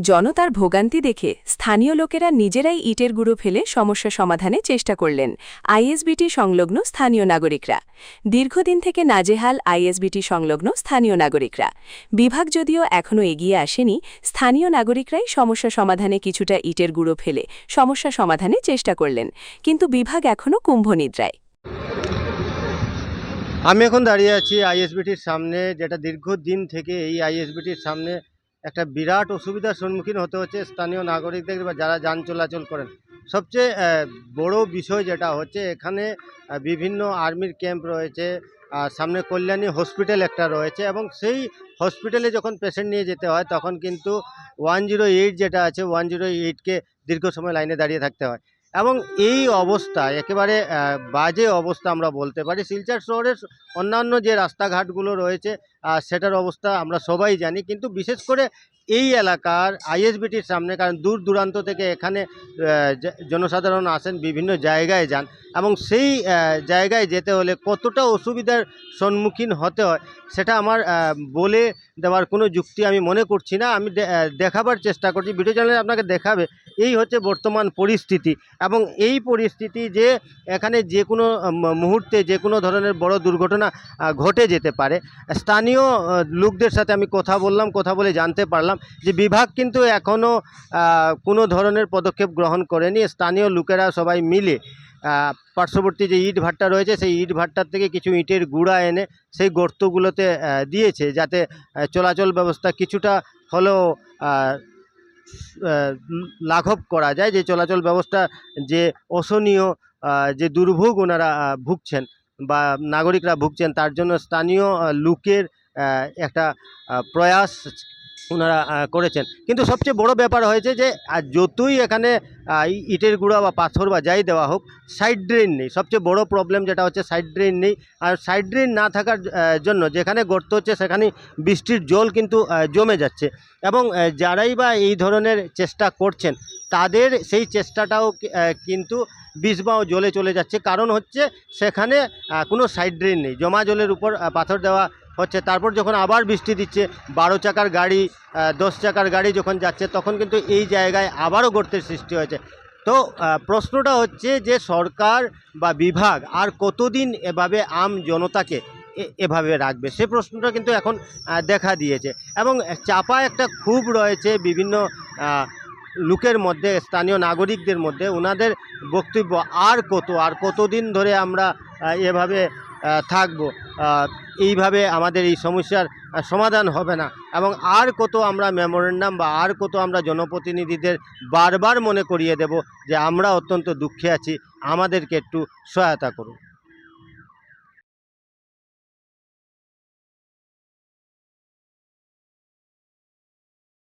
জনতার ভোগান্তি দেখে স্থানীয় লোকেরা নিজেরাই ইটের গুঁড়ো ফেলে সমস্যা সমাধানে চেষ্টা করলেন আইএসবিটি সংলগ্ন স্থানীয় নাগরিকরা। দীর্ঘদিন থেকে নাজেহাল আইএসবিটি সংলগ্ন স্থানীয় নাগরিকরা। বিভাগ যদিও এখনও এগিয়ে আসেনি, স্থানীয় নাগরিকরাই সমস্যা সমাধানে কিছুটা ইটের গুঁড়ো ফেলে সমস্যা সমাধানে চেষ্টা করলেন, কিন্তু বিভাগ এখনও কুম্ভনিদ্রায়। আমি এখন দাঁড়িয়ে আছি আইএসবিটির সামনে, যেটা দীর্ঘদিন থেকে এই আইএসবিটির সামনে একটা বিরাট অসুবিধার সম্মুখীন হতে হচ্ছে স্থানীয় নাগরিকদের বা যারা যান চলাচল করেন। সবচেয়ে বড় বিষয় যেটা হচ্ছে, এখানে বিভিন্ন আর্মির ক্যাম্প রয়েছে, সামনে কল্যাণী হসপিটাল একটা রয়েছে, এবং সেই হসপিটালে যখন পেশেন্ট নিয়ে যেতে হয় তখন কিন্তু 108 যেটা আছে 108কে দীর্ঘ সময় লাইনে দাঁড়িয়ে থাকতে হয়। এবং এই অবস্থা একেবারে বাজে অবস্থা আমরা বলতে পারি। শিলচর শহরের অন্যান্য যে রাস্তাঘাটগুলো রয়েছে সেটার অবস্থা আমরা সবাই জানি, কিন্তু বিশেষ করে এই এলাকার আইএসবিটির সামনে, কারণ দূর দূরান্ত থেকে এখানে জনসাধারণ আসেন, বিভিন্ন জায়গায় যান, এবং সেই জায়গায় যেতে হলে কতটা অসুবিধার সম্মুখীন হতে হয় সেটা আমার বলে দেওয়ার কোনো যুক্তি আমি মনে করছি না। আমি দেখাবার চেষ্টা করছি, ভিডিও চ্যানেলে আপনাকে দেখাবে। এই হচ্ছে বর্তমান পরিস্থিতি, এবং এই পরিস্থিতি যে এখানে যে কোনো মুহূর্তে যে কোনো ধরনের বড় দুর্ঘটনা ঘটে যেতে পারে। স্থানীয় লোকদের সাথে আমি কথা বলে জানতে পারলাম যে বিভাগ কিন্তু এখনও কোনো ধরনের পদক্ষেপ গ্রহণ করেনি। স্থানীয় লোকেরা সবাই মিলে পার্শ্ববর্তী যে ইট ভাট্টা রয়েছে সেই ইট ভাট্টার থেকে কিছু ইটের গুঁড়া এনে সেই গর্তগুলোতে দিয়েছে, যাতে চলাচল ব্যবস্থা কিছুটা হলেও লাঘব করা যায়। যে চলাচল ব্যবস্থা যে অসহনীয় যে দুর্ভোগ ওনারা ভুগছেন বা নাগরিকরা ভুগছেন, তার জন্য স্থানীয় লোকের একটা প্রয়াস ওনারা করেছেন। কিন্তু সবচেয়ে বড় ব্যাপার হয়েছে যে যতই এখানে ইটের গুঁড়া বা পাথর বা যাই দেওয়া হোক, সাইড ড্রেন নেই। সবচেয়ে বড় প্রবলেম যেটা হচ্ছে সাইড ড্রেন নেই। আর সাইড ড্রেন না থাকার জন্য যেখানে গর্ত হচ্ছে সেখানে বৃষ্টির জল কিন্তু জমে যাচ্ছে, এবং যারাই বা এই ধরনের চেষ্টা করছেন তাদের সেই চেষ্টাটাও কিন্তু বিষবাও জলে চলে যাচ্ছে। কারণ হচ্ছে সেখানে কোনো সাইড ড্রেন নেই, জমা জলের উপর পাথর দেওয়া হচ্ছে। তারপর যখন আবার বৃষ্টি দিচ্ছে, 12 চাকার গাড়ি 10 চাকার গাড়ি যখন যাচ্ছে, তখন কিন্তু এই জায়গায় আবারও গর্তের সৃষ্টি হয়েছে। তো প্রশ্নটা হচ্ছে যে সরকার বা বিভাগ আর কতদিন এভাবে আম জনতাকে এভাবে রাখবে, সে প্রশ্নটা কিন্তু এখন দেখা দিয়েছে। এবং চাপা একটা ক্ষোভ রয়েছে বিভিন্ন লোকের মধ্যে, স্থানীয় নাগরিকদের মধ্যে। ওনাদের বক্তব্য, আর কতদিন ধরে আমরা এভাবে থাকবো, এইভাবে আমাদের এই সমস্যার সমাধান হবে না, এবং আর কত আমরা মেমোরেন্ডাম বা আর কত আমরা জনপ্রতিনিধিদের বারবার মনে করিয়ে দেব যে আমরা অত্যন্ত দুঃখে আছি, আমাদেরকে একটু সহায়তা করুন।